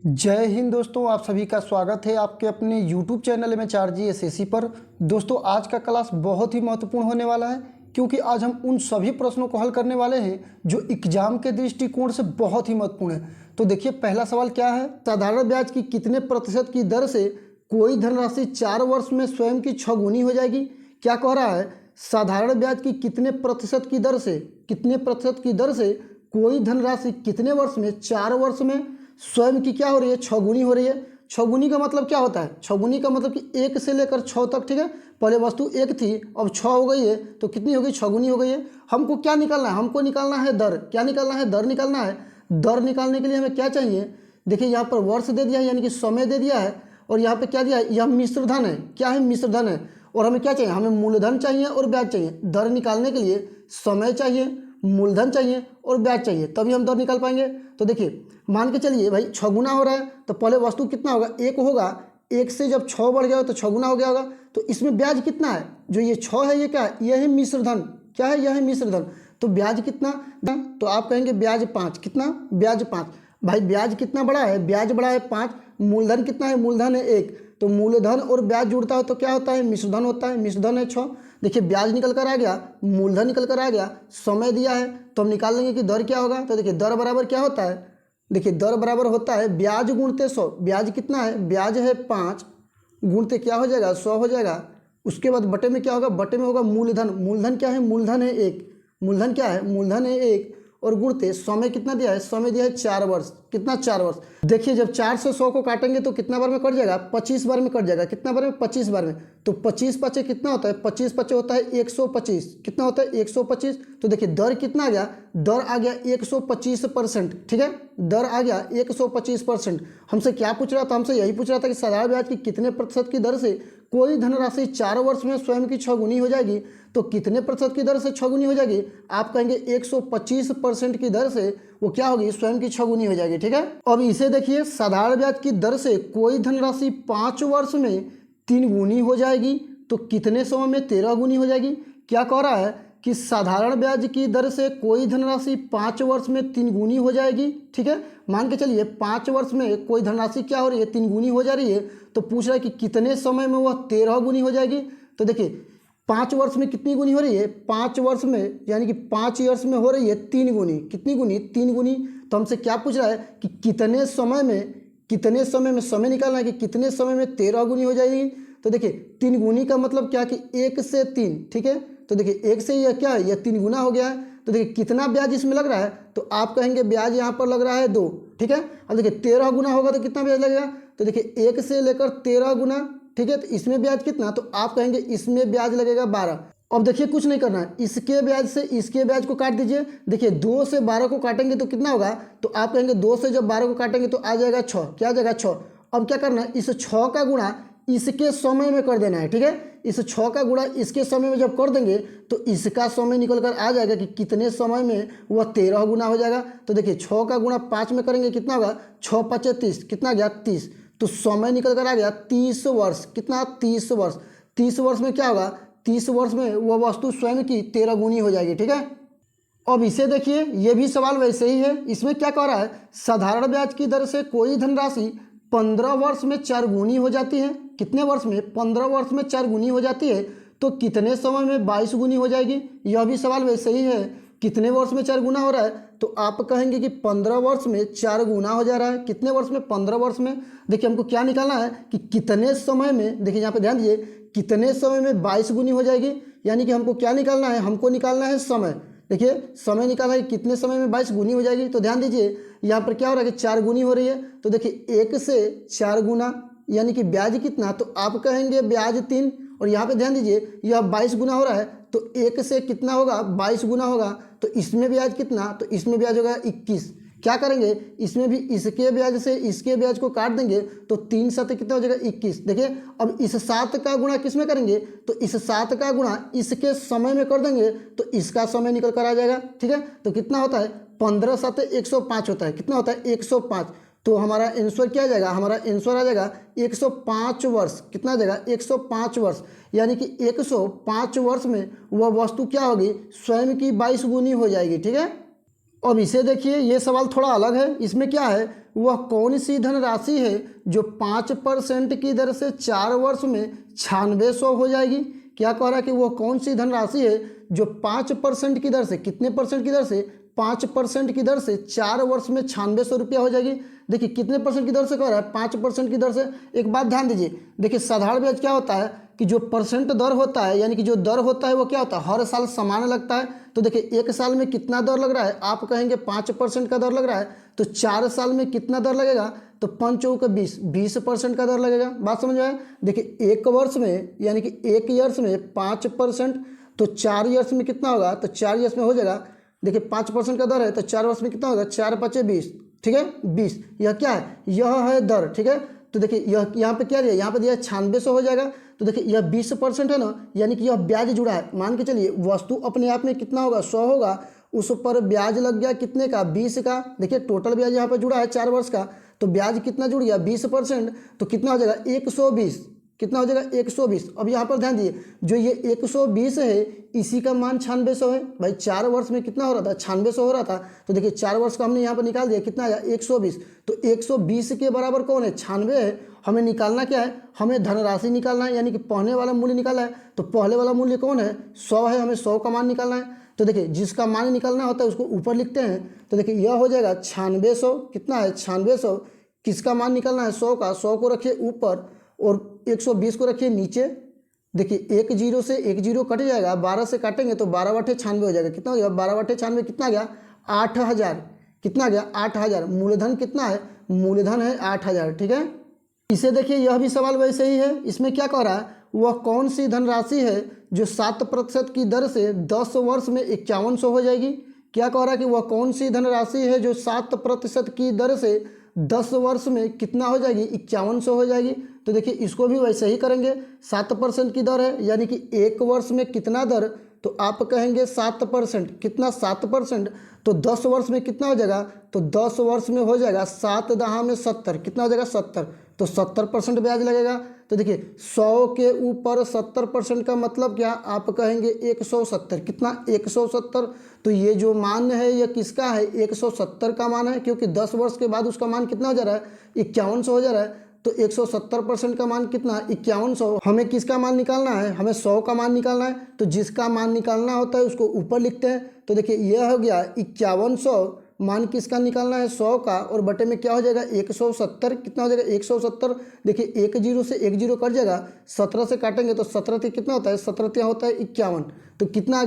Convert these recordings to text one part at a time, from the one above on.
जय हिंद दोस्तों, आप सभी का स्वागत है आपके अपने YouTube चैनल में 4G SSC पर। दोस्तों आज का क्लास बहुत ही महत्वपूर्ण होने वाला है क्योंकि आज हम उन सभी प्रश्नों को हल करने वाले हैं जो एग्जाम के दृष्टिकोण से बहुत ही महत्वपूर्ण है। तो देखिए पहला सवाल क्या है, साधारण ब्याज की कितने प्रतिशत की दर से कोई धनराशि 4 वर्ष में स्वयं की 6 गुनी हो जाएगी। क्या कह रहा है, साधारण ब्याज की कितने प्रतिशत की दर से कोई धनराशि कितने वर्ष में 4 वर्ष में स्वयं की क्या हो रही है, 6 गुनी हो रही है। 6 गुनी का मतलब क्या होता है, 6 गुनी का मतलब कि 1 से लेकर 6 तक। ठीक है, पहले वस्तु 1 थी अब 6 हो गई है तो कितनी हो गई, 6 गुनी हो गई है। हमको क्या निकालना है, हमको निकालना है दर। क्या निकालना है, दर निकालना है। दर निकालने के लिए हमें क्या चाहिए, देखिए यहाँ पर वर्ष दे दिया है यानी कि समय दे दिया है और यहाँ पे क्या दिया है, यह मिश्र धन है। क्या है, मिश्र धन है। और हमें क्या चाहिए, हमें मूलधन चाहिए और ब्याज चाहिए। दर निकालने के लिए समय चाहिए, मूलधन चाहिए और ब्याज चाहिए, तभी हम दर निकाल पाएंगे। तो देखिए मान के चलिए भाई 6 गुना हो रहा है तो पहले वस्तु कितना होगा, 1 होगा। 1 से जब 6 बढ़ गया तो 6 गुना हो गया होगा। तो इसमें ब्याज कितना है, जो ये 6 है ये क्या है, यह है मिश्र धन। क्या है, यह है मिश्र धन। तो ब्याज कितना, तो आप कहेंगे ब्याज 5। कितना, ब्याज 5। भाई ब्याज कितना बड़ा है, ब्याज बड़ा है 5। मूलधन कितना है, मूलधन है 1। तो मूलधन और ब्याज जुड़ता है तो क्या होता है, मिश्र धन होता है। मिश्र धन है 6। देखिए ब्याज निकल कर आ गया, मूलधन निकल कर आ गया, समय दिया है तो हम निकाल लेंगे कि दर क्या होगा। तो देखिए दर बराबर क्या होता है, देखिए दर बराबर होता है ब्याज गुणते 100। ब्याज कितना है, ब्याज है 5 गुणते क्या हो जाएगा, 100 हो जाएगा। उसके बाद बटे में क्या होगा, बटे में होगा मूलधन। मूलधन क्या है, मूलधन है 1। मूलधन क्या है, मूलधन है 1 और गुणते समय कितना दिया है, समय दिया है 4 वर्ष। कितना, 4 वर्ष। देखिए जब 4 से 100 को काटेंगे तो कितना बार में कट जाएगा, 25 बार में कट जाएगा। कितना बार में, 25 बार में। तो 25 पचे कितना होता है, 25 पचे होता है 125। कितना होता है, 125। तो देखिए दर कितना आ गया, दर आ गया 125%। ठीक है, दर आ गया 125%। हमसे क्या पूछ रहा था, हमसे यही पूछ रहा था कि साधारण ब्याज की कितने प्रतिशत की दर से कोई धनराशि 4 वर्ष में स्वयं की 6 गुनी हो जाएगी। तो कितने प्रतिशत की दर से 6 गुनी हो जाएगी, आप कहेंगे 125% की दर से वो क्या होगी, स्वयं की 6 गुनी हो जाएगी। ठीक है, अब इसे देखिए, साधारण ब्याज की दर से कोई धनराशि 5 वर्ष में 3 गुनी हो जाएगी तो कितने समय में 13 गुनी हो जाएगी। क्या कह रहा है कि साधारण ब्याज की दर से कोई धनराशि 5 वर्ष में 3 गुनी हो जाएगी। ठीक है, मान के चलिए 5 वर्ष में कोई धनराशि क्या हो रही है, 3 गुनी हो जा रही है। तो पूछ रहा है कि कितने समय में वह 13 गुनी हो जाएगी। तो देखिए 5 वर्ष में कितनी गुनी हो रही है, 5 वर्ष में यानी कि 5 ईयर्स में हो रही है 3 गुनी। कितनी गुनी, 3 गुनी। तो हमसे क्या पूछ रहा है कि कितने समय में समय निकालना है कि कितने समय में 13 गुनी हो जाएगी। तो देखिए 3 गुनी का मतलब क्या कि 1 से 3। ठीक है, तो देखिए 1 से यह क्या है, यह 3 गुना हो गया है। तो देखिए कितना ब्याज इसमें लग रहा है, तो आप कहेंगे ब्याज यहाँ पर लग रहा है 2। ठीक है, अब देखिए 13 गुना होगा तो कितना ब्याज लगेगा, तो देखिए 1 से लेकर 13 गुना। ठीक है, तो इसमें ब्याज कितना, तो आप कहेंगे इसमें ब्याज लगेगा 12। अब देखिए कुछ नहीं करना है, इसके ब्याज से इसके ब्याज को काट दीजिए। देखिए 2 से 12 को काटेंगे तो कितना होगा, तो आप कहेंगे 2 से जब 12 को काटेंगे तो आ जाएगा 6। क्या आ जाएगा, 6। अब क्या करना है, इस 6 का गुणा इसके समय में कर देना है। ठीक है, इस 6 का गुणा इसके समय में जब कर देंगे तो इसका समय निकल कर आ जाएगा कि कितने समय में वह 13 गुना हो जाएगा। तो देखिए 6 का गुणा 5 में करेंगे कितना होगा, 6 5 30। कितना गया, 30। तो समय निकल कर आ गया 30 वर्ष। कितना, 30 वर्ष। 30 वर्ष में क्या होगा, 30 वर्ष में वह वस्तु स्वयं की 13 गुनी हो जाएगी। ठीक है, अब इसे देखिए, ये भी सवाल वैसे ही है। इसमें क्या कह रहा है, साधारण ब्याज की दर से कोई धनराशि 15 वर्ष में 4 गुनी हो जाती है। कितने वर्ष में, 15 वर्ष में 4 गुनी हो जाती है तो कितने समय में 22 गुनी हो जाएगी। यह भी सवाल वैसे ही है, कितने वर्ष में 4 गुना हो रहा है, तो आप कहेंगे कि 15 वर्ष में 4 गुना हो जा रहा है। कितने वर्ष में, 15 वर्ष में। देखिए हमको क्या निकालना है कि कितने समय में, देखिए यहाँ पे ध्यान दीजिए, कितने समय में 22 गुनी हो जाएगी। यानी कि हमको क्या निकालना है, हमको निकालना है समय। देखिए समय निकाला है कितने समय में 22 गुनी हो जाएगी। तो ध्यान दीजिए यहाँ पर क्या हो रहा है कि 4 गुनी हो रही है। तो देखिए 1 से 4 गुना यानी कि ब्याज कितना, तो आप कहेंगे ब्याज 3। और यहाँ पे ध्यान दीजिए यह 22 गुना हो रहा है तो 1 से कितना होगा, 22 गुना होगा। तो इसमें ब्याज कितना, तो इसमें ब्याज होगा 21। क्या करेंगे, इसमें भी इसके ब्याज से इसके ब्याज को काट देंगे तो 3 7 कितना हो जाएगा, 21। देखिए अब इस 7 का गुणा किस में करेंगे, तो इस 7 का गुणा इसके समय में कर देंगे तो इसका समय निकल कर आ जाएगा। ठीक है, तो कितना होता है, 15 7 105 होता है। कितना होता है, 105। तो हमारा आंसर क्या आ जाएगा, हमारा आंसर आ जाएगा 105 वर्ष। कितना आ जाएगा, 105 वर्ष। यानी कि 105 वर्ष में वह वस्तु क्या होगी, स्वयं की 22 गुनी हो जाएगी। ठीक है, अब इसे देखिए, ये सवाल थोड़ा अलग है। इसमें क्या है, वह कौन सी धनराशि है जो 5% की दर से 4 वर्ष में 9600 हो जाएगी। क्या कह रहा है कि वह कौन सी धनराशि है जो 5% की दर से, कितने परसेंट की दर से, 5% की दर से 4 वर्ष में 9600 रुपया हो जाएगी। देखिए कितने परसेंट की दर से कह रहा है, 5% की दर से। एक बात ध्यान दीजिए, देखिए साधारण ब्याज क्या होता है कि जो परसेंट दर होता है, यानी कि जो दर होता है वो क्या होता है, हर साल समान लगता है। तो देखिए 1 साल में कितना दर लग रहा है, आप कहेंगे 5% का दर लग रहा है, तो 4 साल में कितना दर लगेगा, तो 5 चौके 20% का दर लगेगा। बात समझ में आया। देखिए 1 वर्ष में, यानी कि 1 ईयर्स में 5%, तो 4 ईयर्स में कितना होगा, तो 4 ईयर्स में हो जाएगा। देखिए 5% का दर है तो 4 वर्ष में कितना होगा, 4 पचे 20, ठीक है 20। यह क्या है, यह है दर, ठीक है। तो देखिए यह यहाँ पे क्या दिया, यहाँ पे दिया 9600 हो जाएगा। तो देखिए यह 20% है ना, यानी कि यह ब्याज जुड़ा है। मान के चलिए वस्तु अपने आप में कितना होगा, 100 होगा, उस पर ब्याज लग गया कितने का, 20 का। देखिए टोटल ब्याज यहाँ पर जुड़ा है 4 वर्ष का, तो ब्याज कितना जुड़ गया, 20%, तो कितना हो जाएगा 120, कितना हो जाएगा 120। अब यहाँ पर ध्यान दिए, जो ये 120 है इसी का मान 9600 है। भाई 4 वर्ष में कितना हो रहा था, 9600 हो रहा था। तो देखिए 4 वर्ष का हमने यहाँ पर निकाल दिया, कितना आया 120। तो 120 के बराबर कौन है, 96 है। हमें निकालना क्या है, हमें धनराशि निकालना है, यानी कि पहले वाला मूल्य निकालना है। तो पहले वाला मूल्य कौन है, 100 है, हमें 100 का मान निकालना है। तो देखिए जिसका मान निकालना होता है उसको ऊपर लिखते हैं। तो देखिए यह हो जाएगा 9600, कितना है 9600। किसका मान निकालना है, 100 का, 100 को रखिए ऊपर और 120 को रखिए नीचे। देखिए 1 जीरो से 1 जीरो कट जाएगा, 12 से काटेंगे तो 12 बटे 96 हो जाएगा। कितना हो जाएगा, 12 बटे 96 कितना गया, 8000। कितना गया, 8000। मूलधन कितना है, मूलधन है 8000, ठीक है। इसे देखिए यह भी सवाल वैसे ही है। इसमें क्या कह रहा है, वह कौन सी धनराशि है जो 7% की दर से 10 वर्ष में 5100 हो जाएगी। क्या कह रहा है कि वह कौन सी धनराशि है जो 7% की दर से 10 वर्ष में कितना हो जाएगी, 5100 हो जाएगी। तो देखिए इसको भी वैसे ही करेंगे। 7% की दर है, यानी कि 1 वर्ष में कितना दर, तो आप कहेंगे 7%, कितना 7%, तो 10 वर्ष में कितना हो जाएगा, तो 10 वर्ष में हो जाएगा 7 दहा में 70, कितना हो जाएगा 70, तो 70% ब्याज लगेगा। तो देखिए 100 के ऊपर 70% का मतलब क्या, आप कहेंगे 170, कितना 170। तो ये जो मान है ये किसका है, 170 का मान है, क्योंकि 10 वर्ष के बाद उसका मान कितना हो जा रहा है, 5100 हो जा रहा है। तो 170% का मान कितना, 5100। हमें किसका मान निकालना है, हमें 100 का मान निकालना है। तो जिसका मान निकालना होता है उसको ऊपर लिखते हैं। तो देखिए यह हो गया 5100, मान किसका निकालना है, 100 का, और बटे में क्या हो जाएगा 170, कितना हो जाएगा 170। देखिए 1 जीरो से 1 जीरो कट जाएगा, 17 से काटेंगे तो 17 से कितना होता है, 17 होता है 51। तो कितना आ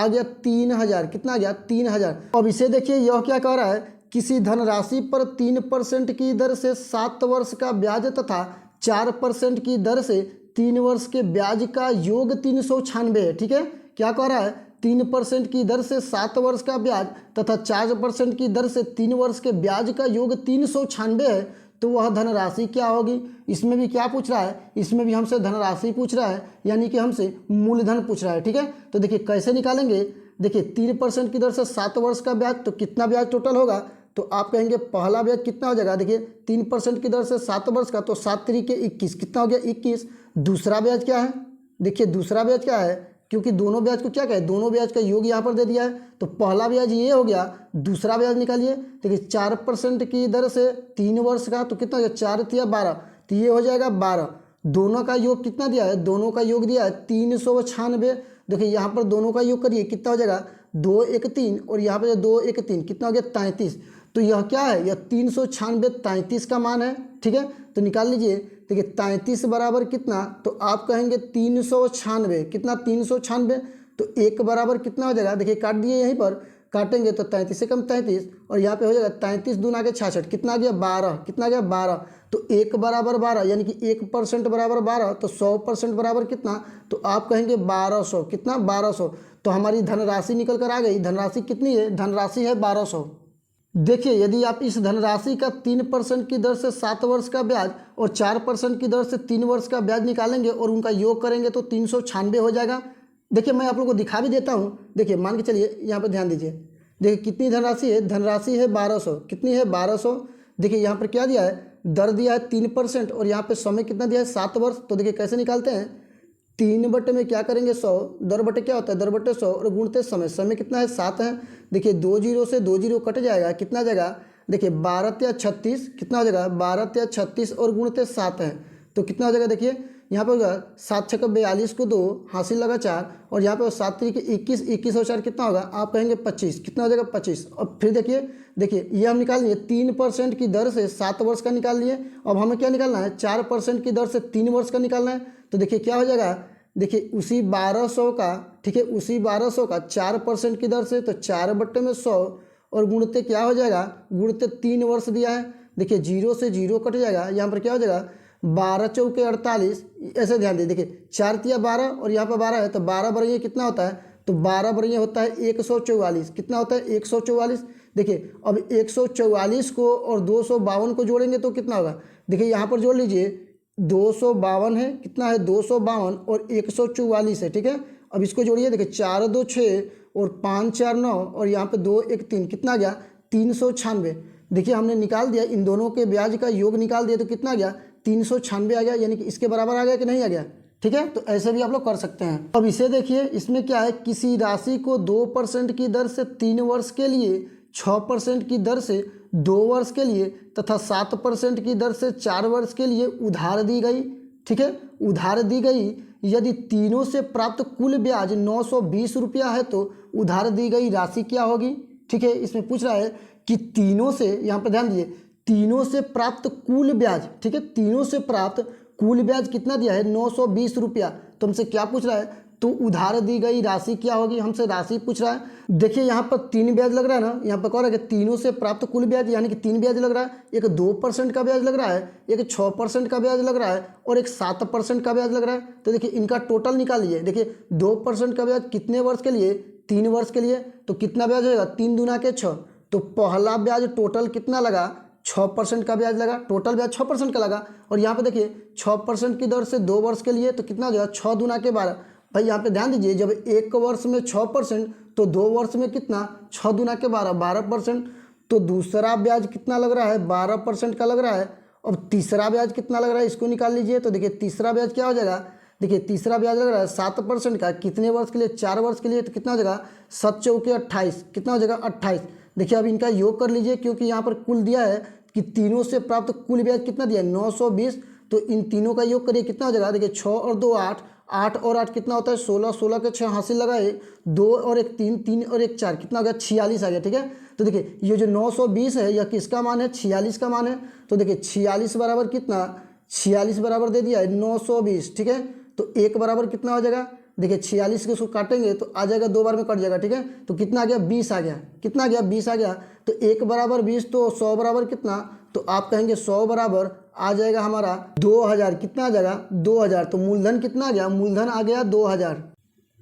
गया 3000, कितना आ गया 3000। अब इसे देखिए यह क्या कह रहा है, किसी धनराशि पर 3% की दर से 7 वर्ष का ब्याज तथा 4% की दर से 3 वर्ष के ब्याज का योग 396 है, ठीक है। क्या कह रहा है, 3% की दर से 7 वर्ष का ब्याज तथा 4% की दर से 3 वर्ष के ब्याज का योग 396 है। तो वह धनराशि क्या होगी। इसमें भी क्या पूछ रहा है, इसमें भी हमसे धनराशि पूछ रहा है, यानी कि हमसे मूलधन पूछ रहा है, ठीक है। तो देखिए कैसे निकालेंगे, देखिए 3% की दर से 7 वर्ष का ब्याज, तो कितना ब्याज टोटल होगा, तो आप कहेंगे पहला ब्याज कितना हो जाएगा, देखिए 3% की दर से 7 वर्ष का, तो 7 तरीके 21, कितना हो गया 21। दूसरा ब्याज क्या है, देखिए दूसरा ब्याज क्या है, क्योंकि दोनों ब्याज को क्या कहे, दोनों ब्याज का योग यहाँ पर दे दिया है। तो पहला ब्याज ये हो गया, दूसरा ब्याज निकालिए। देखिए 4% की दर से 3 वर्ष का, तो कितना हो गया 4 तिया 12, तो ये हो जाएगा 12। दोनों का योग कितना दिया है, दोनों का योग दिया है 396। देखिए यहाँ पर दोनों का योग करिए, कितना हो जाएगा 2 1 3, और यहाँ पर 2 1 3, कितना हो गया 33। तो यह क्या है, यह 396 33 का मान है, ठीक है। तो निकाल लीजिए। देखिए 33 बराबर कितना, तो आप कहेंगे 396, कितना 396। तो 1 बराबर कितना हो जाएगा, देखिए काट दिए, यहीं पर काटेंगे तो 33 से कम 33, और यहाँ पे हो जाएगा 33 दूना आगे 66, कितना आ गया 12, कितना आ गया 12। तो 1 बराबर 12, यानी कि 1% बराबर 12, तो 100% बराबर कितना, तो आप कहेंगे 1200, कितना 1200। तो हमारी धनराशि निकल कर आ गई। धनराशि कितनी है, धनराशि है 1200। देखिए यदि आप इस धनराशि का 3% की दर से 7 वर्ष का ब्याज और 4% की दर से 3 वर्ष का ब्याज निकालेंगे और उनका योग करेंगे तो 396 हो जाएगा। देखिए मैं आप लोगों को दिखा भी देता हूँ। देखिए मान के चलिए, यहाँ पर ध्यान दीजिए। देखिए कितनी धनराशि है, धनराशि है 1200, कितनी है 1200। देखिए यहाँ पर क्या दिया है, दर दिया है 3%, और यहाँ पर समय कितना दिया है 7 वर्ष। तो देखिए कैसे निकालते हैं, 3 बटे में क्या करेंगे 100, दर बटे क्या होता है, दर बटे 100, और गुणते समय, समय कितना है 7 है। देखिए 2 जीरो से 2 जीरो कट जाएगा, कितना जाएगा, देखिए 12 या 36 कितना हो जाएगा, 12 या 36 और गुणते 7 है तो कितना हो जाएगा, देखिए यहाँ पे होगा 7 छक्का 42 को 2 हासिल लगा 4 और यहाँ पे 7 तरीके 21, 21 और 4 कितना होगा, आप कहेंगे 25, कितना हो जाएगा 25। और फिर देखिए ये हम निकाल लिए 3% की दर से 7 वर्ष का निकाल लिए। अब हमें क्या निकालना है, 4% की दर से 3 वर्ष का निकालना है। तो देखिए क्या हो जाएगा, देखिए उसी 1200 का, ठीक है, उसी 1200 का 4% की दर से तो 4/100 और गुणते क्या हो जाएगा, गुणते 3 वर्ष दिया है। देखिए 0 से 0 कट जाएगा, यहाँ पर क्या हो जाएगा 12 चौके 48, ऐसे ध्यान दे, देखिए 4 तिया 12 और यहाँ पर 12 है तो 12 बरैया कितना होता है, तो 12 बरैया होता है 144, कितना होता है 144। देखिए अब 144 को और 252 को जोड़ेंगे तो कितना होगा, देखिए यहाँ पर जोड़ लीजिए 252 है, कितना है 252 और 144 है, ठीक है। अब इसको जोड़िए, देखिए 4 2 6 और 5 4 9 और यहाँ पे 2 1 3, कितना गया 396। देखिए हमने निकाल दिया, इन दोनों के ब्याज का योग निकाल दिया तो कितना गया 396 आ गया, यानी कि इसके बराबर आ गया कि नहीं आ गया, ठीक है। तो ऐसे भी आप लोग कर सकते हैं। अब इसे देखिए, इसमें क्या है, किसी राशि को 2% की दर से 3 वर्ष के लिए, 6% की दर से 2 वर्ष के लिए तथा 7% की दर से 4 वर्ष के लिए उधार दी गई, ठीक है, उधार दी गई। यदि तीनों से प्राप्त कुल ब्याज 920 रुपया है तो उधार दी गई राशि क्या होगी, ठीक है। इसमें पूछ रहा है कि तीनों से, यहाँ पर ध्यान दीजिए, तीनों से प्राप्त कुल ब्याज, ठीक है, तीनों से प्राप्त कुल ब्याज कितना दिया है 920 रुपया। तो हमसे क्या पूछ रहा है, तो उधार दी गई राशि क्या होगी, हमसे राशि पूछ रहा है। देखिए यहाँ पर 3 ब्याज लग रहा है ना, यहाँ पर कह रहा है कि तीनों से प्राप्त कुल ब्याज, यानी कि 3 ब्याज लग रहा है, एक 2% का ब्याज लग रहा है, एक 6% का ब्याज लग रहा है और एक 7% का ब्याज लग रहा है। तो देखिए इनका टोटल निकालिए। देखिए 2% का ब्याज कितने वर्ष के लिए, 3 वर्ष के लिए, तो कितना ब्याज होगा 3 दूना के 6, तो पहला ब्याज टोटल कितना लगा 6% का ब्याज लगा, टोटल ब्याज 6% का लगा। और यहाँ पे देखिए 6% की दर से 2 वर्ष के लिए तो कितना हो जाएगा 6 दूना के 12। भाई यहाँ पे ध्यान दीजिए, जब एक वर्ष में 6% तो 2 वर्ष में कितना 6 दूना के 12, 12%। तो दूसरा ब्याज कितना लग रहा है 12% का लग रहा है। अब तीसरा ब्याज कितना लग रहा है, इसको निकाल लीजिए। तो देखिए तीसरा ब्याज क्या हो जाएगा, देखिए तीसरा ब्याज लग रहा है 7% का, कितने वर्ष के लिए 4 वर्ष के लिए, तो कितना हो जाएगा 7 चौके 28, कितना हो जाएगा 28। देखिए अब इनका योग कर लीजिए, क्योंकि यहाँ पर कुल दिया है कि तीनों से प्राप्त कुल ब्याज कितना दिया 920, तो इन तीनों का योग करिए कितना हो जाएगा। देखिए 6 और 2 8, 8 और 8 कितना होता है 16, 16 के 6 हासिल लगाए, 2 और 1 3, 3 और 1 4, कितना हो गया 46 आ गया, ठीक है। तो देखिए ये जो 920 है यह किसका मान है 46 का मान है। तो देखिए 46 बराबर कितना, 46 बराबर दे दिया है 920, ठीक है। तो 1 बराबर कितना हो जाएगा, देखिए 46 के उसको काटेंगे तो आ जाएगा 2 बार में कट जाएगा, ठीक है। तो कितना आ गया 20 आ गया, कितना आ गया 20 आ गया। तो 1 बराबर 20, तो 100 बराबर कितना, तो आप कहेंगे 100 बराबर आ जाएगा हमारा 2000, कितना आ जाएगा 2000। तो मूलधन कितना आ गया, मूलधन आ गया 2000।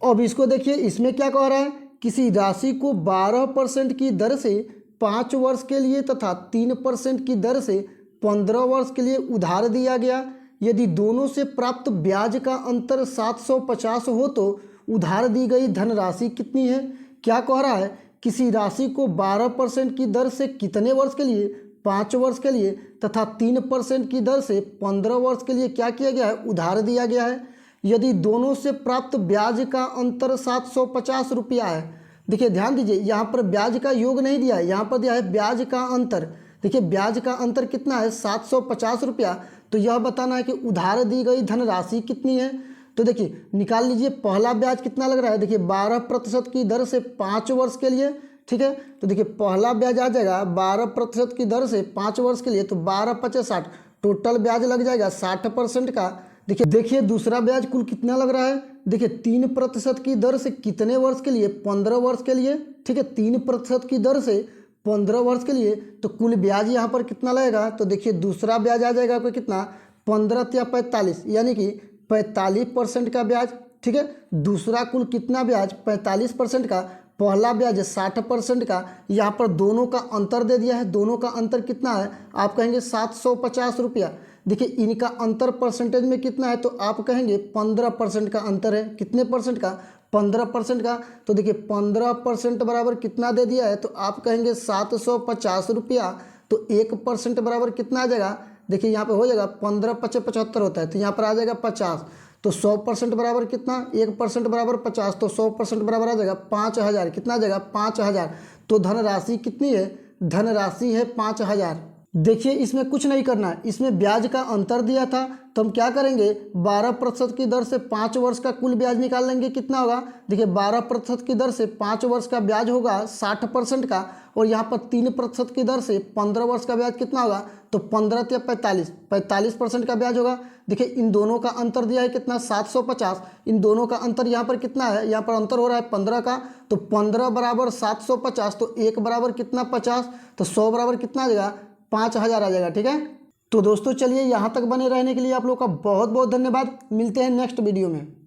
अब इसको देखिए, इसमें क्या कह रहा है, किसी राशि को 12% की दर से 5 वर्ष के लिए तथा 3% की दर से 15 वर्ष के लिए उधार दिया गया। यदि दोनों से प्राप्त ब्याज का अंतर 750 हो तो उधार दी गई धनराशि कितनी है। क्या कह रहा है, किसी राशि को 12% की दर से कितने वर्ष के लिए 5 वर्ष के लिए तथा 3% की दर से 15 वर्ष के लिए क्या किया गया है, उधार दिया गया है। यदि दोनों से प्राप्त ब्याज का अंतर 750 रुपया है। देखिए ध्यान दीजिए, यहाँ पर ब्याज का योग नहीं दिया है, यहाँ पर दिया है ब्याज का अंतर। देखिए ब्याज का अंतर कितना है 750 रुपया। तो यह बताना है कि उधार दी गई धनराशि कितनी है। तो देखिए निकाल लीजिए, पहला ब्याज कितना लग रहा है, देखिए 12% की दर से 5 वर्ष के लिए, ठीक है। तो देखिए पहला ब्याज आ जाएगा 12% की दर से 5 वर्ष के लिए, तो 12 5 60, टोटल ब्याज लग जाएगा 60% का। देखिए दूसरा ब्याज कुल कितना लग रहा है, देखिए 3% की दर से कितने वर्ष के लिए 15 वर्ष के लिए, ठीक है। 3% की दर से 15 वर्ष के लिए, तो कुल ब्याज यहाँ पर कितना लगेगा, तो देखिए दूसरा ब्याज आ जाएगा आपको कितना 15 या 45, यानी कि 45% का ब्याज, ठीक है। दूसरा कुल कितना ब्याज 45% का, पहला ब्याज 60% का। यहाँ पर दोनों का अंतर दे दिया है, दोनों का अंतर कितना है, आप कहेंगे 750 रुपया। देखिए इनका अंतर परसेंटेज में कितना है, तो आप कहेंगे 15% का अंतर है। कितने परसेंट का, 15% का। तो देखिए 15% बराबर कितना दे दिया है, तो आप कहेंगे 750 रुपया। तो 1% बराबर कितना आ जाएगा, देखिए यहाँ पे हो जाएगा 15 5 75 होता है, तो यहाँ पर आ जाएगा 50। तो 100% बराबर कितना, 1% बराबर 50, तो 100% बराबर आ जाएगा 5000, कितना आ जाएगा 5000। तो धनराशि कितनी है, धनराशि है 5,000। देखिए इसमें कुछ नहीं करना है, इसमें ब्याज का अंतर दिया था तो हम क्या करेंगे 12% की दर से 5 वर्ष का कुल ब्याज निकाल लेंगे। कितना होगा, देखिए 12% की दर से 5 वर्ष का ब्याज होगा 60% का, और यहाँ पर 3% की दर से 15 वर्ष का ब्याज कितना होगा, तो 15 या 45% का ब्याज होगा। देखिए इन दोनों का अंतर दिया है कितना 750, इन दोनों का अंतर यहाँ पर कितना है, यहाँ पर अंतर हो रहा है 15 का, तो 15 बराबर 750, तो 1 बराबर कितना 50, तो 100 बराबर कितना आ जाएगा 5,000 आ जाएगा। ठीक है, तो दोस्तों चलिए यहाँ तक बने रहने के लिए आप लोग का बहुत बहुत धन्यवाद। मिलते हैं नेक्स्ट वीडियो में।